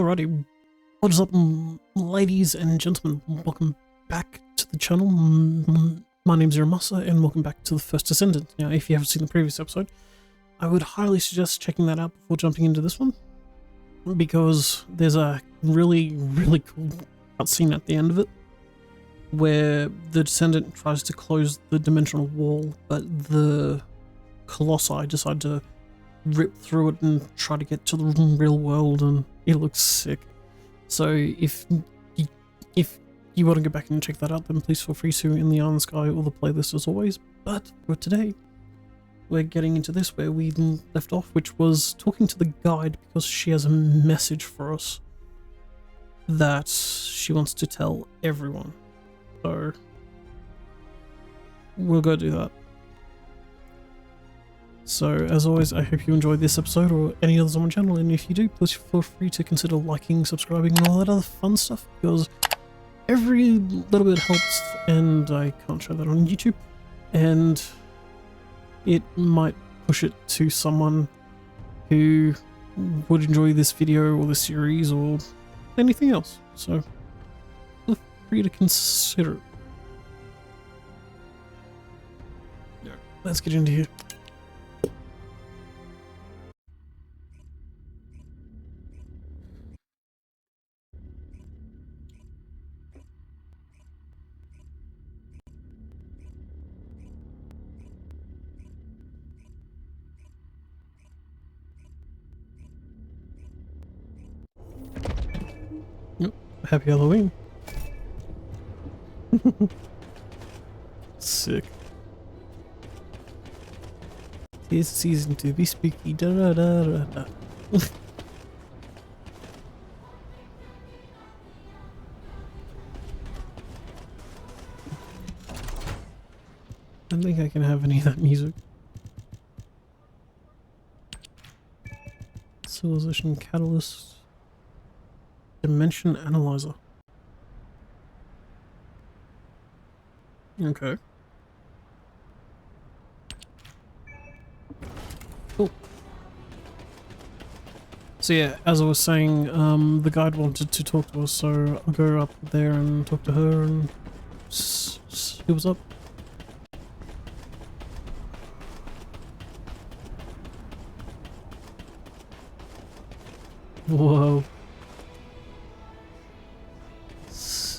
Alrighty, what is up, ladies and gentlemen? Welcome back to the channel. My name's Iramasa, and welcome back to the first Descendant. Now, if you haven't seen the previous episode, I would highly suggest checking that out before jumping into this one, because there's a really cool cutscene at the end of it, where the Descendant tries to close the dimensional wall, but the Colossi decide to rip through it and try to get to the real world, and it looks sick. So if you want to go back and check that out, then please feel free to in the Iron Sky or the playlist as always. But for today, we're getting into this where we left off, which was talking to the guide because she has a message for us that she wants to tell everyone. So we'll go do that. So, as always, I hope you enjoyed this episode or any others on my channel, and if you do, please feel free to consider liking, subscribing, and all that other fun stuff, because every little bit helps, and I can't show that on YouTube, and it might push it to someone who would enjoy this video or this series or anything else, so feel free to consider it. Yeah, let's get into here. Happy Halloween. Sick. Tis the season to be spooky. Da da da da da. I don't think I can have any of that music. Civilization Catalyst. Dimension Analyzer. Okay. Cool. So yeah, as I was saying, the guide wanted to talk to us, so I'll go up there and talk to her and see what's up. Whoa.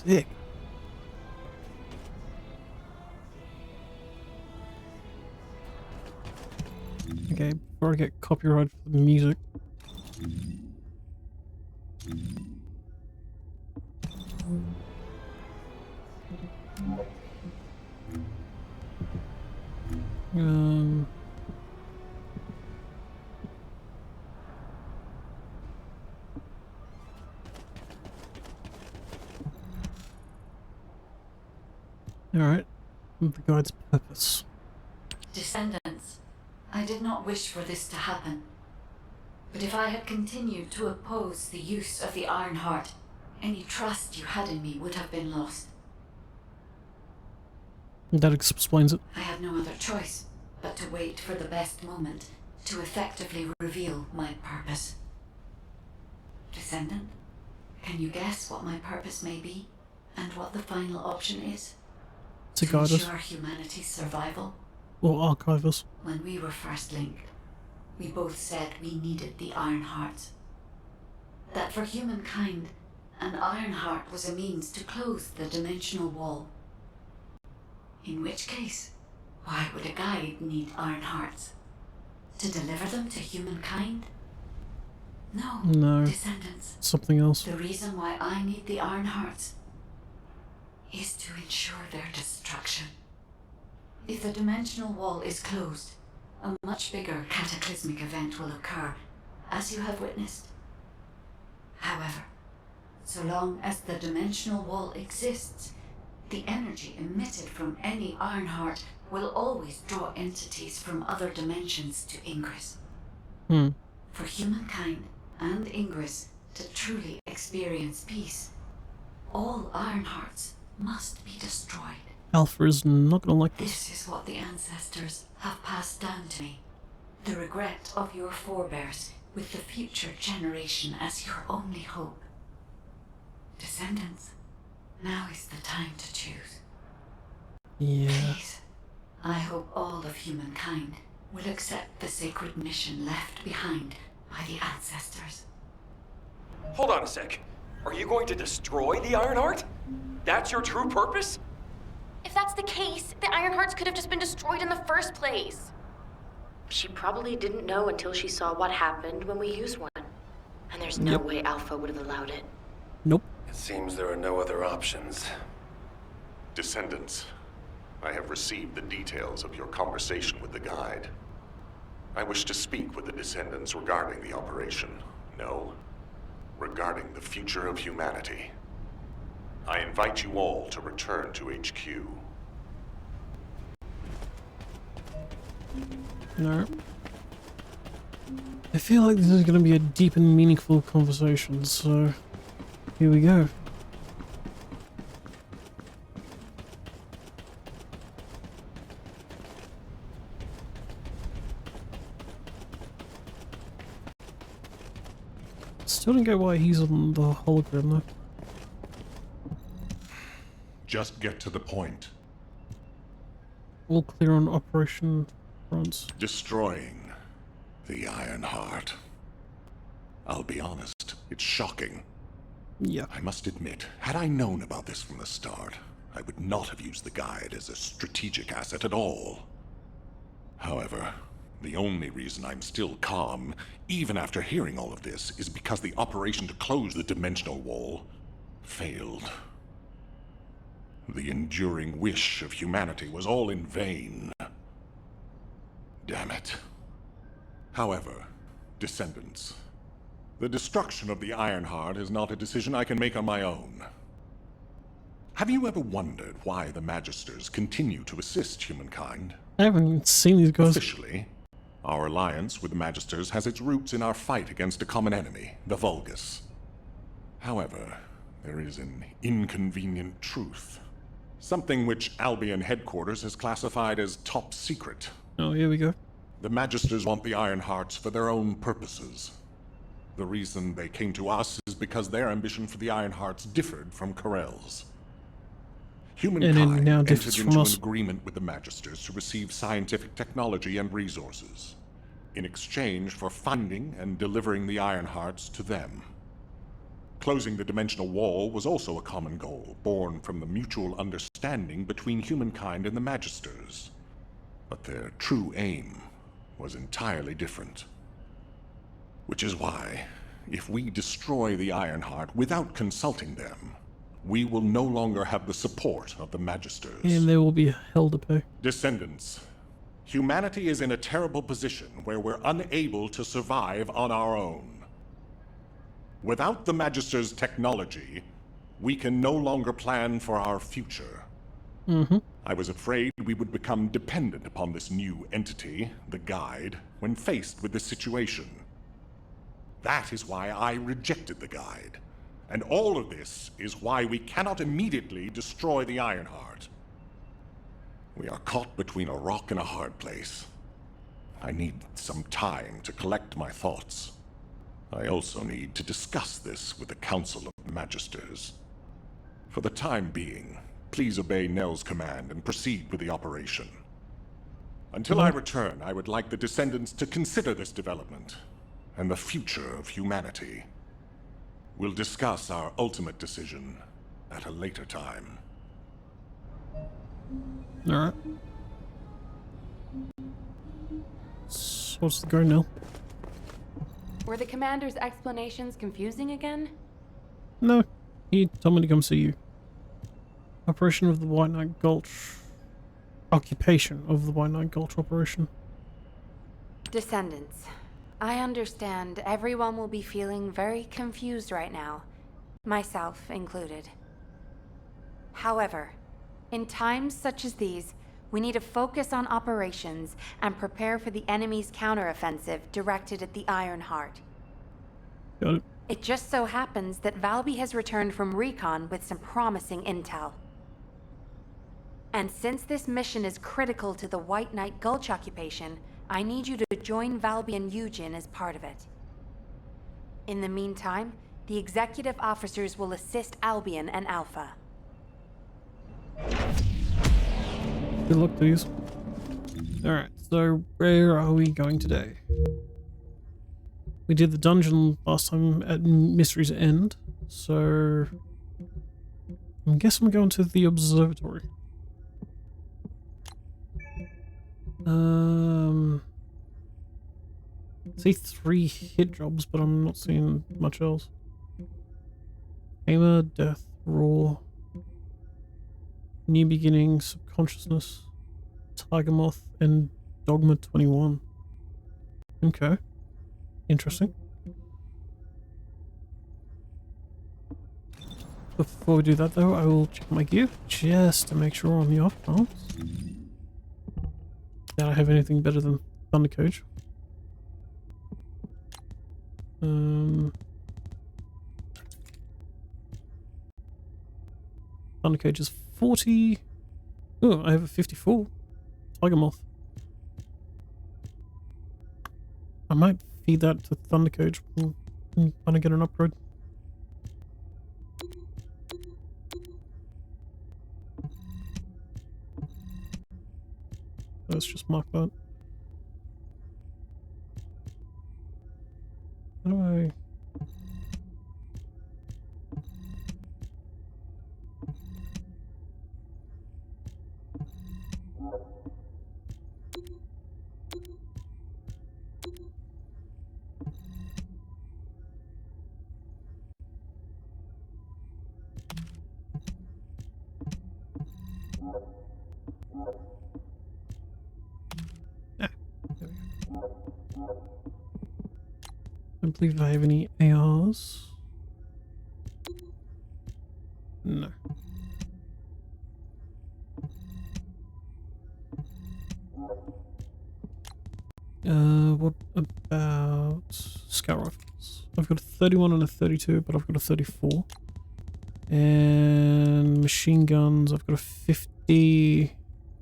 Sick. Okay, before I get copyright for the music. Alright, the guide's purpose. Descendants, I did not wish for this to happen. But if I had continued to oppose the use of the Iron Heart, any trust you had in me would have been lost. That explains it. I had no other choice but to wait for the best moment to effectively reveal my purpose. Descendant, can you guess what my purpose may be, and what the final option is? To guide us. ensure humanity's survival. Or archive us. When we were first linked, we both said we needed the Iron Hearts. That for humankind, an Iron Heart was a means to close the dimensional wall. In which case, why would a guide need Iron Hearts? To deliver them to humankind? No, Descendants. Something else. The reason why I need the Iron Hearts is to ensure their destruction. If the dimensional wall is closed, a much bigger cataclysmic event will occur, as you have witnessed. However, so long as the dimensional wall exists, the energy emitted from any Iron Heart will always draw entities from other dimensions to Ingress. For humankind and Ingress to truly experience peace, all Iron Hearts must be destroyed. Alpha is not gonna like this. This is what the ancestors have passed down to me. The regret of your forebears with the future generation as your only hope. Descendants, now is the time to choose. Yeah. Please, I hope all of humankind will accept the sacred mission left behind by the ancestors. Hold on a sec. Are you going to destroy the Ironheart? That's your true purpose? If that's the case, the Ironhearts could have just been destroyed in the first place. She probably didn't know until she saw what happened when we used one. And there's no way Alpha would have allowed it. Nope. It seems there are no other options. Descendants, I have received the details of your conversation with the guide. I wish to speak with the Descendants regarding the operation. No, regarding the future of humanity. I invite you all to return to HQ. No. I feel like this is going to be a deep and meaningful conversation, so here we go. Still don't get why he's on the hologram though. Just get to the point. All clear on Operation fronts. Destroying the Ironheart. I'll be honest, it's shocking. Yeah. I must admit, had I known about this from the start, I would not have used the guide as a strategic asset at all. However, the only reason I'm still calm, even after hearing all of this, is because the operation to close the dimensional wall failed. The enduring wish of humanity was all in vain. Damn it. However, Descendants, the destruction of the Ironheart is not a decision I can make on my own. Have you ever wondered why the Magisters continue to assist humankind? I haven't seen these guys. Officially, our alliance with the Magisters has its roots in our fight against a common enemy, the Vulgus. However, there is an inconvenient truth. Something which Albion headquarters has classified as top secret. Oh, here we go. The Magisters want the Ironhearts for their own purposes. The reason they came to us is because their ambition for the Ironhearts differed from Corell's. Humankind now entered differs into from an us. agreement with the Magisters to receive scientific technology and resources, in exchange for finding and delivering the Ironhearts to them. Closing the dimensional wall was also a common goal, born from the mutual understanding between humankind and the Magisters. But their true aim was entirely different. Which is why, if we destroy the Ironheart without consulting them, we will no longer have the support of the Magisters. And there will be hell to pay. Descendants, humanity is in a terrible position where we're unable to survive on our own. Without the Magister's technology, we can no longer plan for our future. I was afraid we would become dependent upon this new entity, the Guide, when faced with this situation. That is why I rejected the Guide. And all of this is why we cannot immediately destroy the Ironheart. We are caught between a rock and a hard place. I need some time to collect my thoughts. I also need to discuss this with the Council of Magisters. For the time being, please obey Nell's command and proceed with the operation. Until I return, I would like the Descendants to consider this development and the future of humanity. We'll discuss our ultimate decision at a later time. Alright. So what's the go now? Were the commander's explanations confusing again? No. He told me to come see you. Operation of the White Knight Gulch. Occupation of the White Knight Gulch operation. Descendants, I understand everyone will be feeling very confused right now, myself included. However, in times such as these, we need to focus on operations and prepare for the enemy's counteroffensive directed at the Ironheart. Got it. It just so happens that Valby has returned from recon with some promising intel. And since this mission is critical to the White Knight Gulch occupation, I need you to join Valby and Yujin as part of it. In the meantime, the executive officers will assist Albion and Alpha. Good luck, please. Alright, so where are we going today? We did the dungeon last time at Mystery's End, so I guess I'm going to the Observatory. I see 3 hit jobs, but I'm not seeing much else. Hammer, Death, Raw, New Beginning, Subconsciousness, Tiger Moth, and Dogma 21. Okay. Interesting. Before we do that though, I will check my gear just to make sure on the off chance that I have anything better than Thunder Cage. Thunder Cage is 40. Oh, I have a 54. Tiger Moth. I might feed that to Thunder Cage when I get an upgrade. Let's just mark that. How do I... I don't believe I have any ARs. No. What about scout rifles? I've got a 31 and a 32, but I've got a 34. And machine guns, I've got a 50. We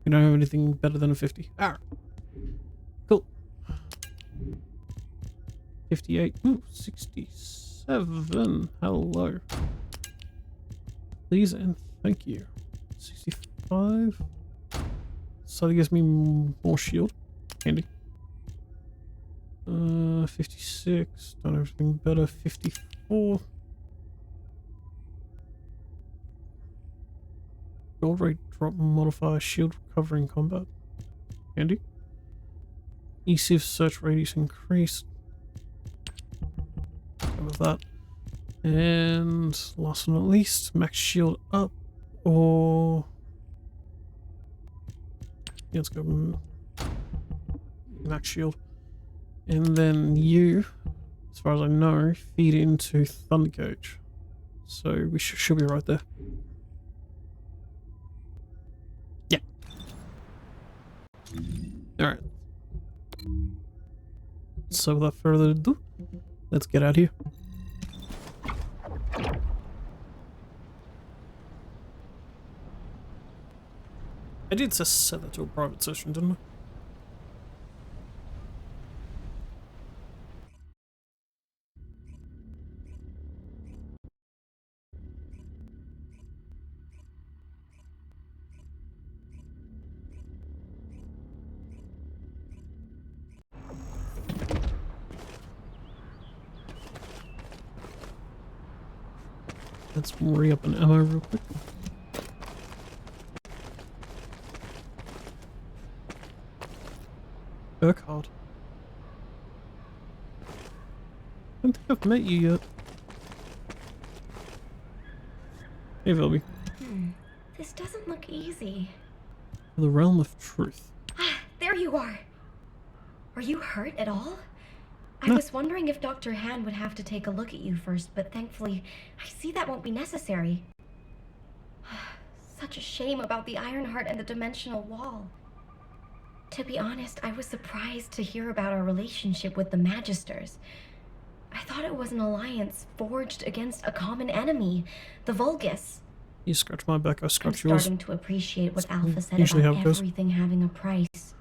don't have anything better than a 50. Ah, cool. 58. Ooh, 67. Hello. Please and thank you. 65. So that gives me more shield. Handy. 56. Don't have anything better. 54. Gold rate drop modifier, shield recovery in combat. Handy. ECF search radius increased. Go with that. And last but not least, max shield up or... Yeah, let's go max shield. And then you, as far as I know, feed into Thunder Cage. So we should be right there. Yeah. Alright. So without further ado, let's get out of here. I did set that to a private session, didn't I? Let's re-up an ammo real quick. Urquhart. I don't think I've met you yet. Hey, Valby. This doesn't look easy. The realm of truth. Ah, there you are. Are you hurt at all? I No. was wondering if Dr. Han would have to take a look at you first, but thankfully, I see that won't be necessary. Such a shame about the Ironheart and the dimensional wall. To be honest, I was surprised to hear about our relationship with the Magisters. I thought it was an alliance forged against a common enemy, the Vulgus. You scratch my back, I I'm scratch yours. starting to appreciate what Alpha said usually how about it goes. everything having a price.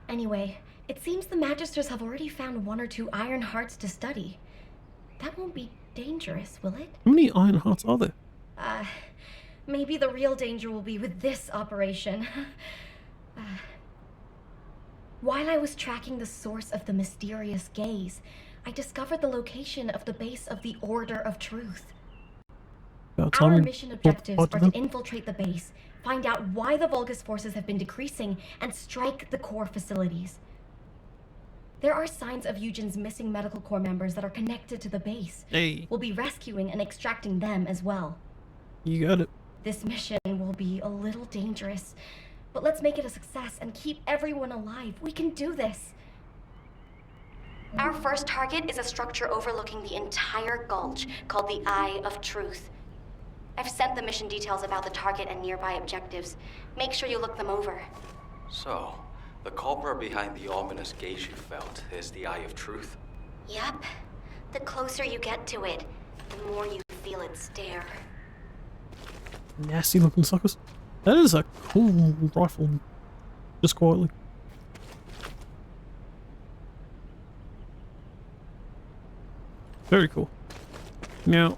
Anyway, it seems the Magisters have already found 1 or 2 Iron Hearts to study. That won't be dangerous, will it? How many Iron Hearts are there? Maybe the real danger will be with this operation. While I was tracking the source of the mysterious gaze, I discovered the location of the base of the Order of Truth. Our mission objectives are to infiltrate the base, find out why the Vulgus forces have been decreasing, and strike the core facilities. There are signs of Yujin's missing medical corps members that are connected to the base. Hey. We'll be rescuing and extracting them as well. You got it. This mission will be a little dangerous, but let's make it a success and keep everyone alive. We can do this. Our first target is a structure overlooking the entire gulch called the Eye of Truth. I've sent the mission details about the target and nearby objectives. Make sure you look them over. So, the culprit behind the ominous gaze you felt is the Eye of Truth? Yep. The closer you get to it, the more you feel it stare. Nasty looking suckers. That is a cool rifle. Just quietly. Very cool. Now,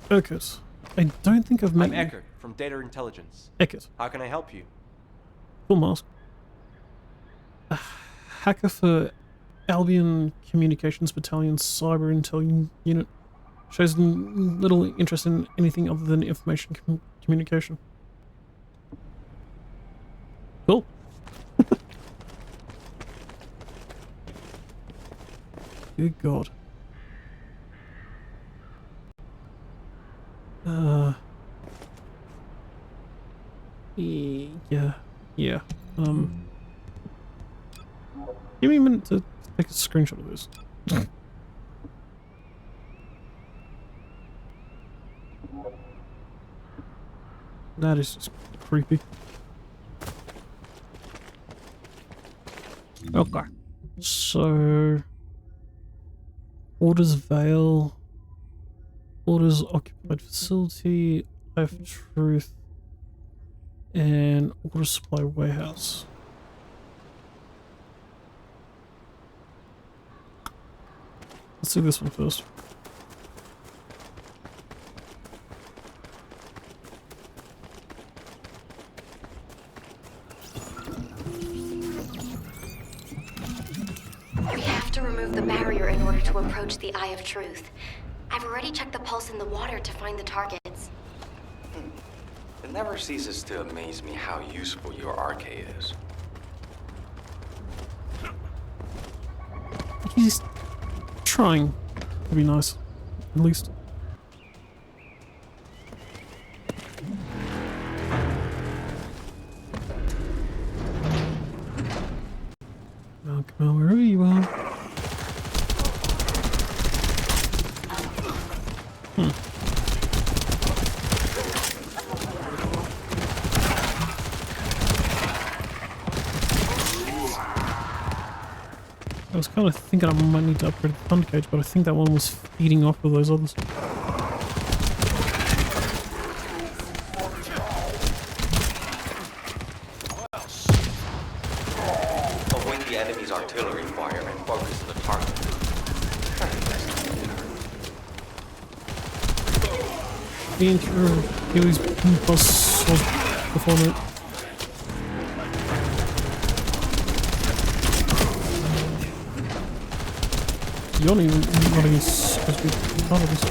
Eckert. I don't think I've met I'm Eckert from Data Intelligence. Eckert. How can I help you? Full mask. A hacker for Albion Communications Battalion Cyber Intel Unit. Shows little interest in anything other than information communication. Cool. Good God. Yeah. Give me a minute to take a screenshot of this. That is just creepy. Okay. So... Orders Veil. Orders Occupied Facility. Eye of Truth. And Order Supply Warehouse. Let's do this one first. We have to remove the barrier in order to approach the Eye of Truth. I've already checked the pulse in the water to find the targets. It never ceases to amaze me how useful your RK is. He's trying to be nice, at least. Oh, come on, wherever you are. I was kind of thinking I might need to upgrade the thunder cage, but I think that one was feeding off of those others. Avoid the enemy's artillery fire and focus on the target. Being through Healy's boss was before that. You're not even supposed to be part of this.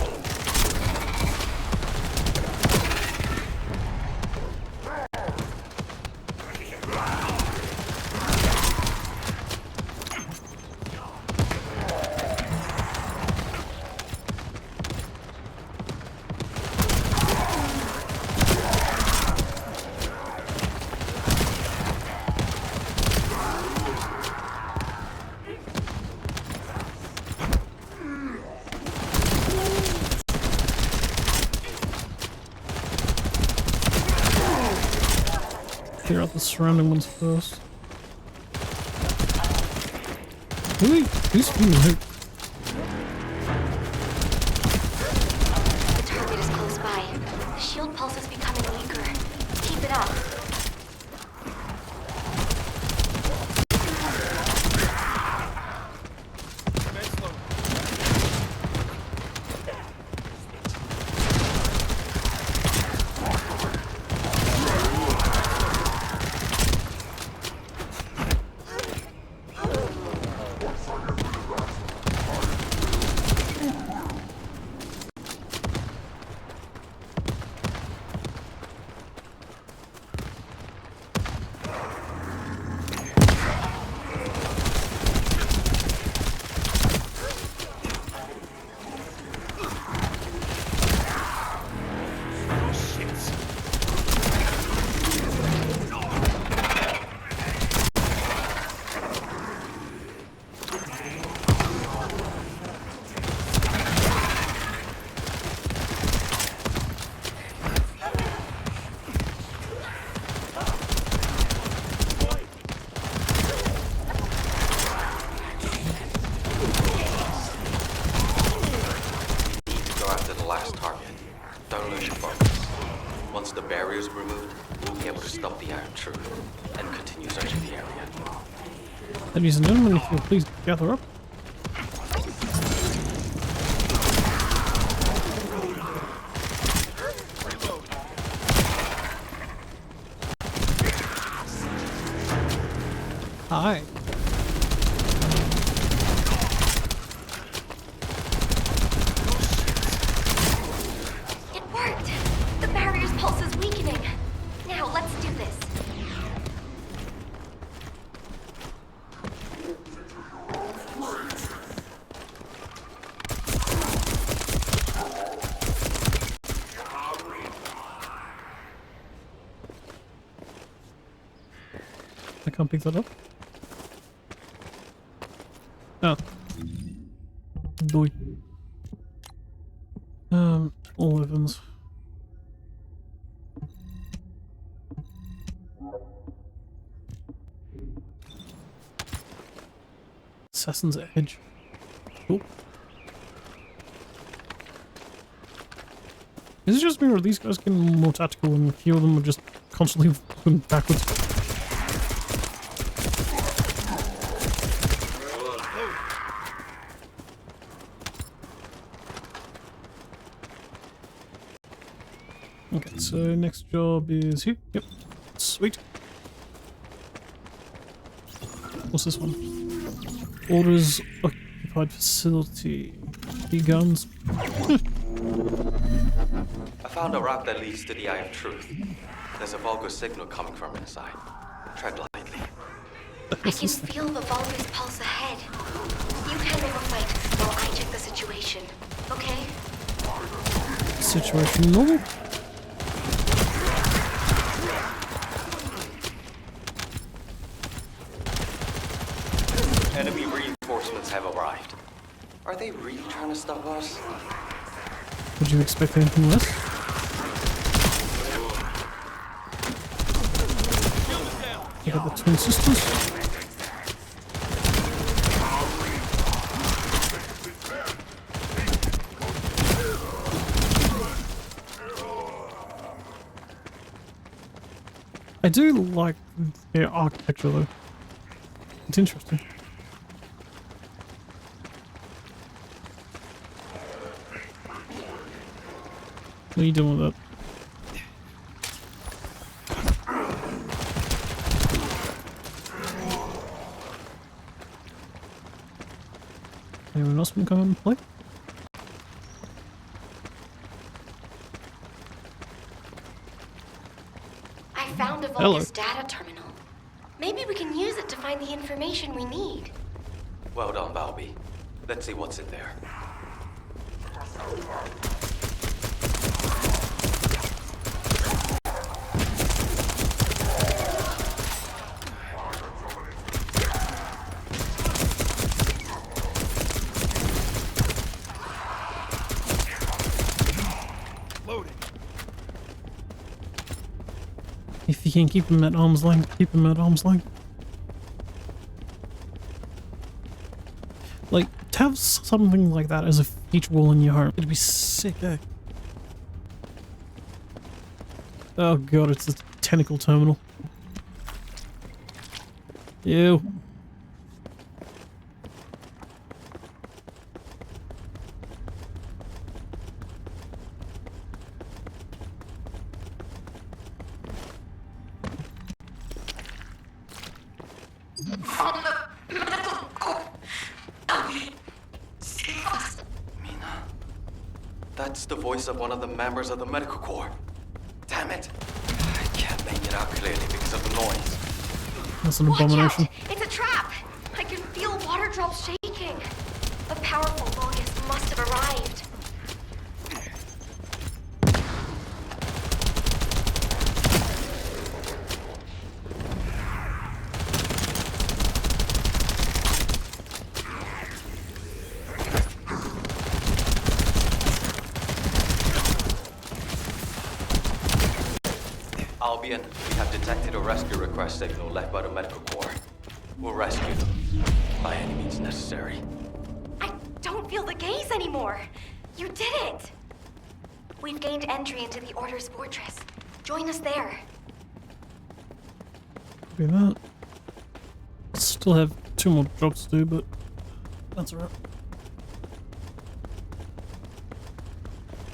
Clear out the surrounding ones first. Who's feeding who? The target is close by. The shield pulse is becoming weaker. Keep it up. once the barrier's removed, we'll be able to stop the Iron Truth and continue searching the area. Ladies and gentlemen, if you'll please gather up. Hi. It worked! The barrier's pulse is weakening. Now, let's do this. I can't pick that up. Oh. Boy. All weapons. Assassin's Edge. Cool. Is it just me, or are these guys getting more tactical and a few of them are just constantly going backwards? Okay, so next job is here. Yep. Sweet. What's this one? Orders occupied facility. Key guns. I found a route that leads to the Eye of Truth. There's a vulgar signal coming from inside. Tread lightly. I can feel the Valby's pulse ahead. You handle the fight while I check the situation, okay? Situation normal. Enemy reinforcements have arrived. Are they really trying to stop us? Would you expect anything less? You got the twin sisters. I do like their architecture though. It's interesting. What are you doing with that? Anyone else want to come and play? I found a Vulgus data terminal. Maybe we can use it to find the information we need. Well done, Valby. Let's see what's in there. If you can keep him at arm's length, keep him at arm's length. Like, to have something like that as a feature wall in your home, it'd be sick, eh? Oh god, it's the tentacle terminal. Ew. That's the voice of one of the members of the medical corps. Damn it. I can't make it out clearly because of the noise. That's an abomination. Watch out! It's a trap! I can feel water drops shaking. A powerful Vulgus must have arrived. Albion, we have detected a rescue request signal left by the medical corps. We'll rescue them, by any means necessary. I don't feel the gaze anymore. You did it! We've gained entry into the Order's fortress. Join us there. Do that. Still have 2 more jobs to do, but that's alright.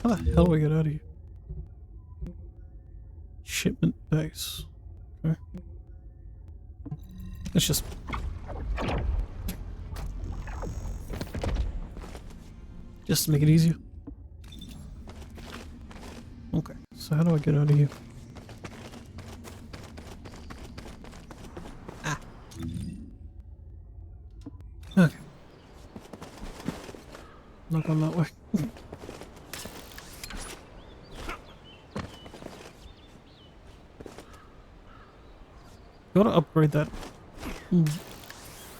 How the hell do we get out of here? Shipment base. Okay. Let's just... just to make it easier. Okay, so how do I get out of here? Ah. Okay. Not going that way. Gotta upgrade that.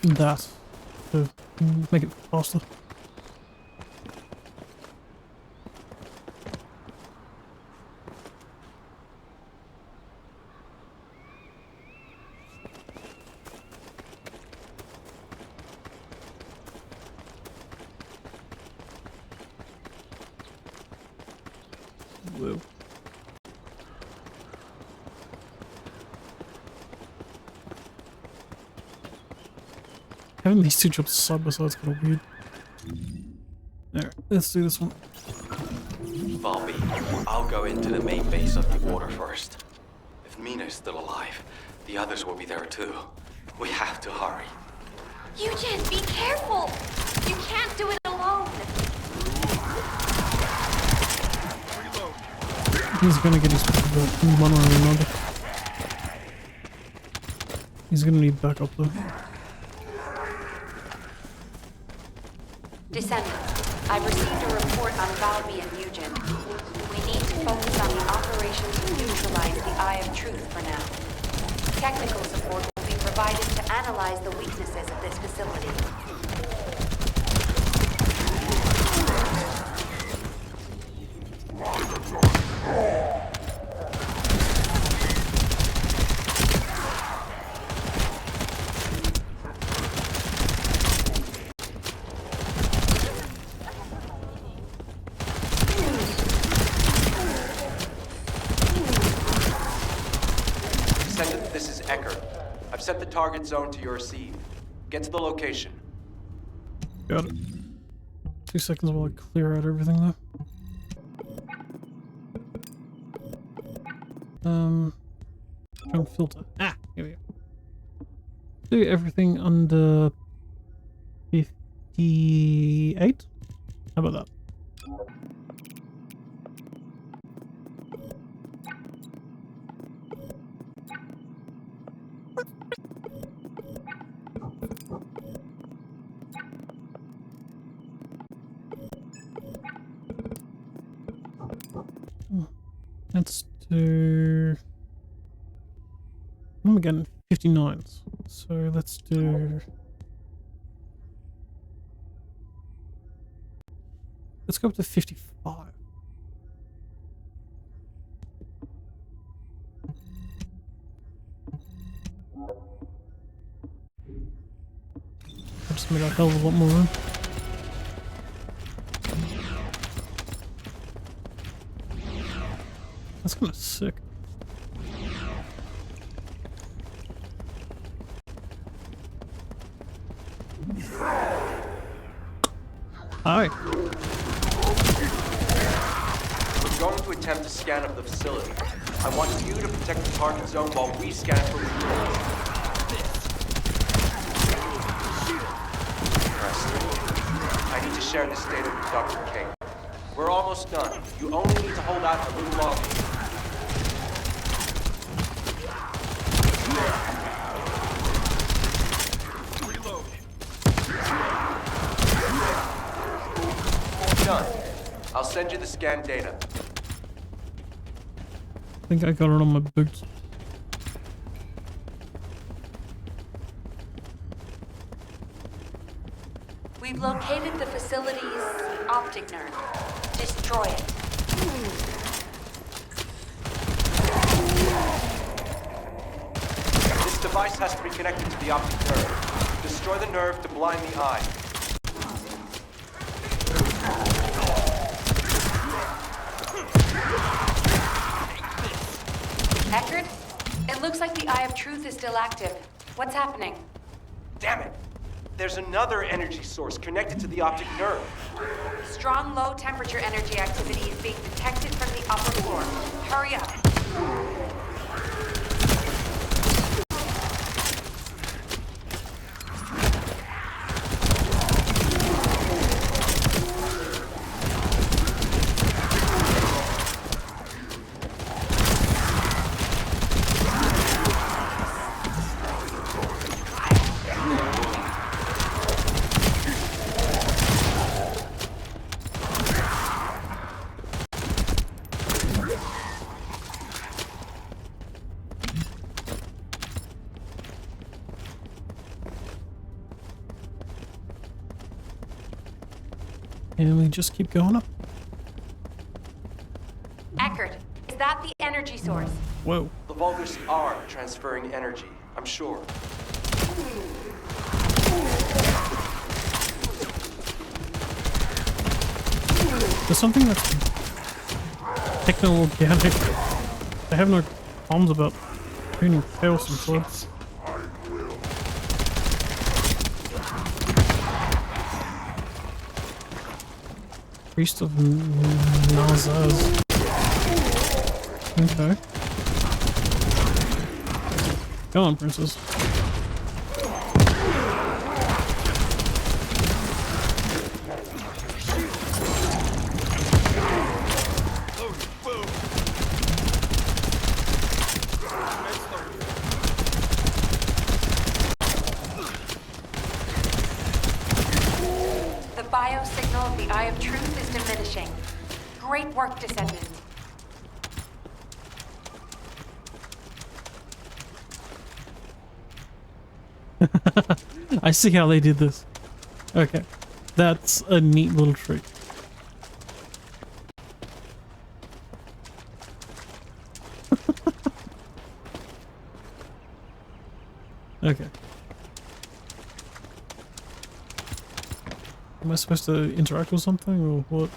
That. To make it faster. Whoa. Having these 2 jobs side by side is kind of weird. Alright, let's do this one. Valby, I'll go into the main base of the order first. If Mina is still alive, the others will be there too. We have to hurry. Yujin, be careful! You can't do it alone! He's gonna get his one way or another. He's gonna need backup though. Descendant, I've received a report on Valby and Yujin. We need to focus on the operation to neutralize the Eye of Truth for now. Technical support will be provided to analyze the weaknesses of this facility. Descendant, this is Ecker. I've set the target zone to your receive. Get to the location. Got it. 2 seconds while I clear out everything though. Try and filter. Ah, here we go. Do everything under 58? How about that? Let's do... I'm getting 59s, so let's do... Let's go up to 55. I just made a hell of a lot more room. That's kind of sick. Hi. We're going to attempt a scan of the facility. I want you to protect the target zone while we scan for weaknesses. I need to share this data with Dr. King. We're almost done. You only need to hold out a little longer. Done. I'll send you the scanned data. I think I got it on my boots. We've located the facility's optic nerve. Destroy it. This device has to be connected to the optic nerve. Destroy the nerve to blind the eye. Eckert? It looks like the Eye of Truth is still active. What's happening? Damn it! There's another energy source connected to the optic nerve. Strong low temperature energy activity is being detected from the upper floor. Hurry up. And we just keep going up. Eckert, is that the energy source? Whoa. The Vulgars are transferring energy, I'm sure. There's something that's techno-organic. I have no qualms about tuning chaos and swords. Priest of Nazaz. Okay. Go on, princess. The biosignal of the Eye of Truth is diminishing. Great work, Descendant. I see how they did this. Okay. That's a neat little trick. Okay. Am I supposed to interact with something or what?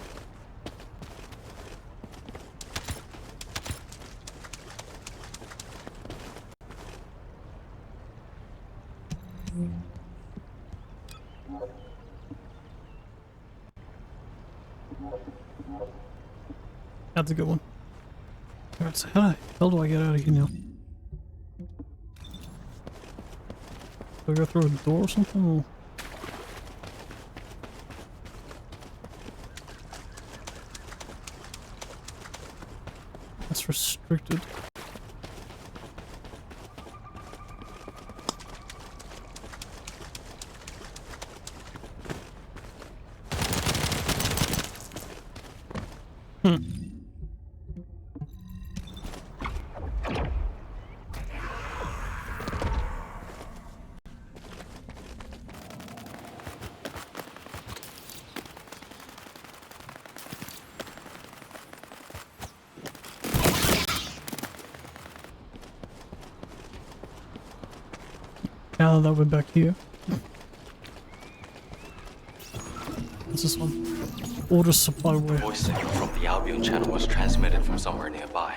That's a good one. Alright, so how the hell do I get out of here now? Do I go through a door or something? Or? That's restricted. Now that we're back here. What's this one? Order supply The warehouse. voice signal from the Albion channel was transmitted from somewhere nearby.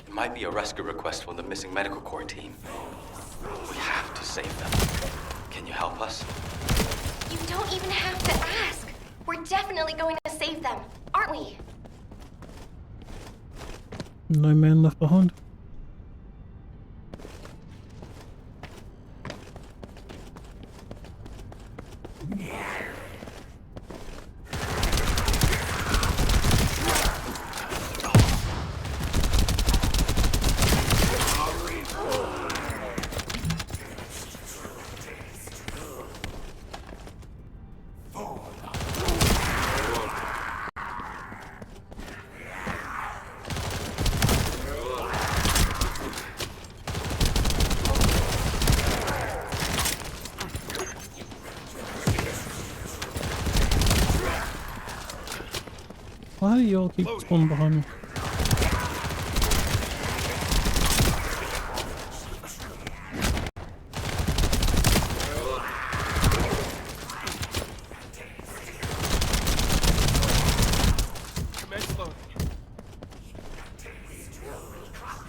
It might be a rescue request from the missing medical corps team. We have to save them. Can you help us? You don't even have to ask. We're definitely going to save them, aren't we? No man left behind. Why do y'all keep spawning behind me?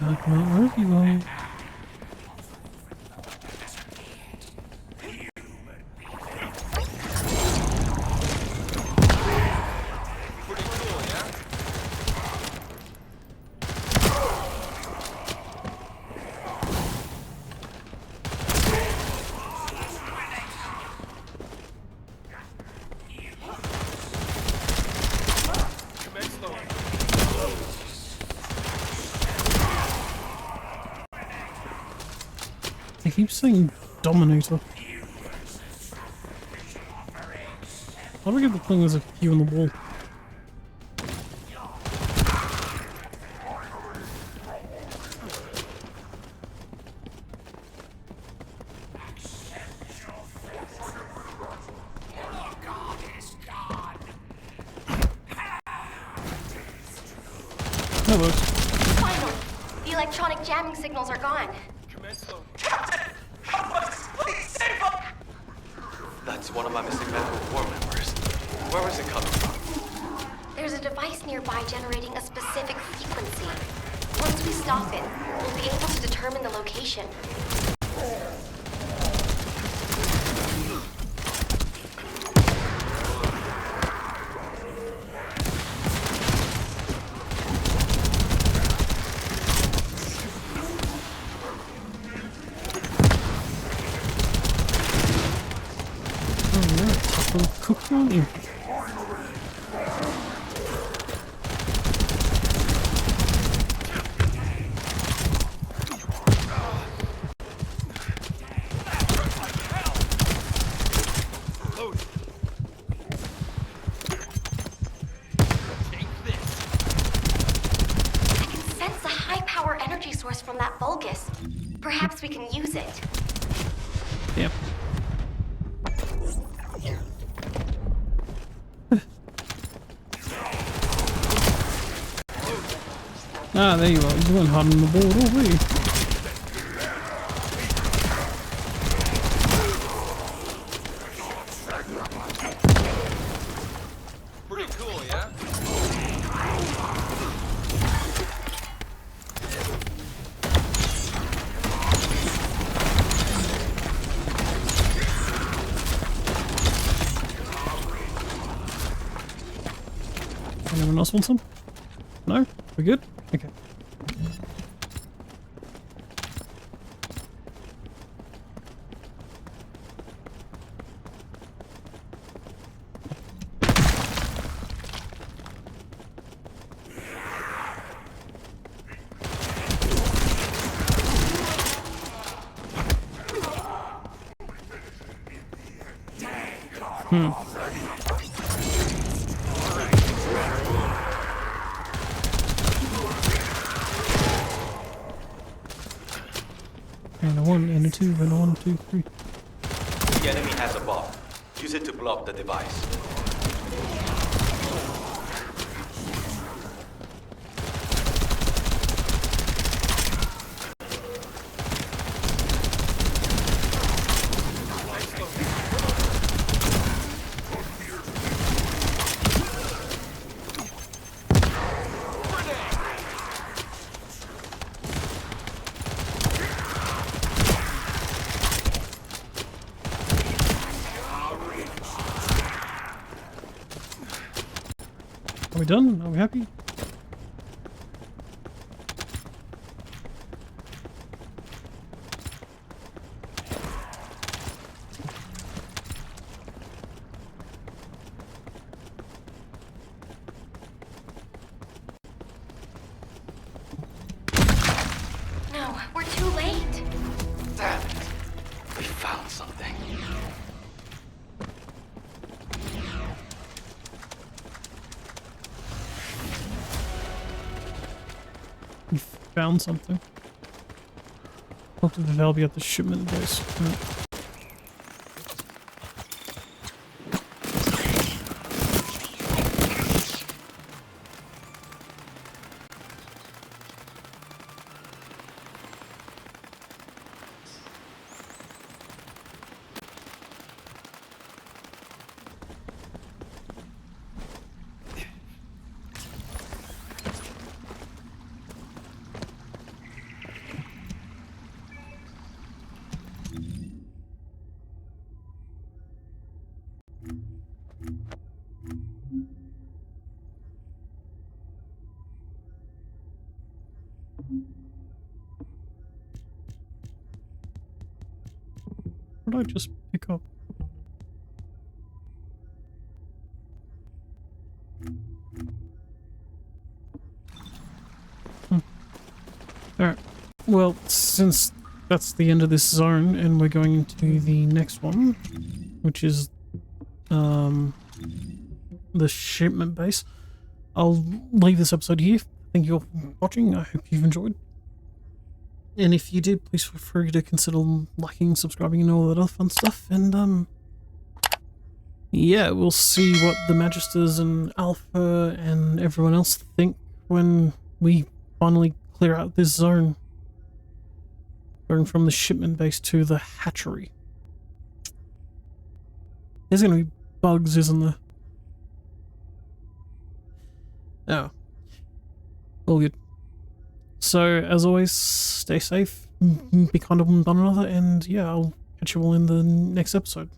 Come out wherever you are. I keep saying Dominator. Why do I get the feeling there's a queue on the wall? That works. Finally! The electronic jamming signals are gone. That's one of my missing medical corps members. Where is it coming from? There's a device nearby generating a specific frequency. Once we stop it, we'll be able to determine the location. Cookie on you. I can sense a high-power energy source from that Vulgus. Perhaps we can use it. Yep. Ah, there you are. You weren't hard on the board, were you? Pretty cool, yeah? Anyone else want some? No? We're good? Okay. And a 1, and a 2, and a 1, 2, 3. The enemy has a bomb. Use it to block the device. Are we done? Are we happy? No, we're too late. Damn it. We found something. We found something. Talk to the Valby at the shipment base. Right. What did I just pick up? Alright. Well, since that's the end of this zone and we're going into the next one, which is the shipment base, I'll leave this episode here. Thank you all for watching. I hope you've enjoyed. And if you did, please feel free to consider liking, subscribing, and all that other fun stuff. And yeah, we'll see what the Magisters and Alpha and everyone else think when we finally clear out this zone. Going from the shipment base to the hatchery. There's gonna be bugs, isn't there? Oh. All good. So, as always, stay safe, be kind of one another, and yeah, I'll catch you all in the next episode.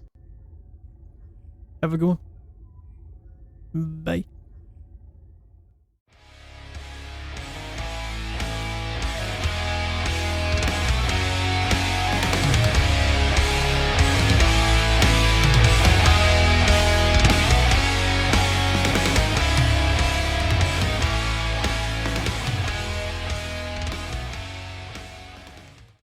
Have a good one. Bye.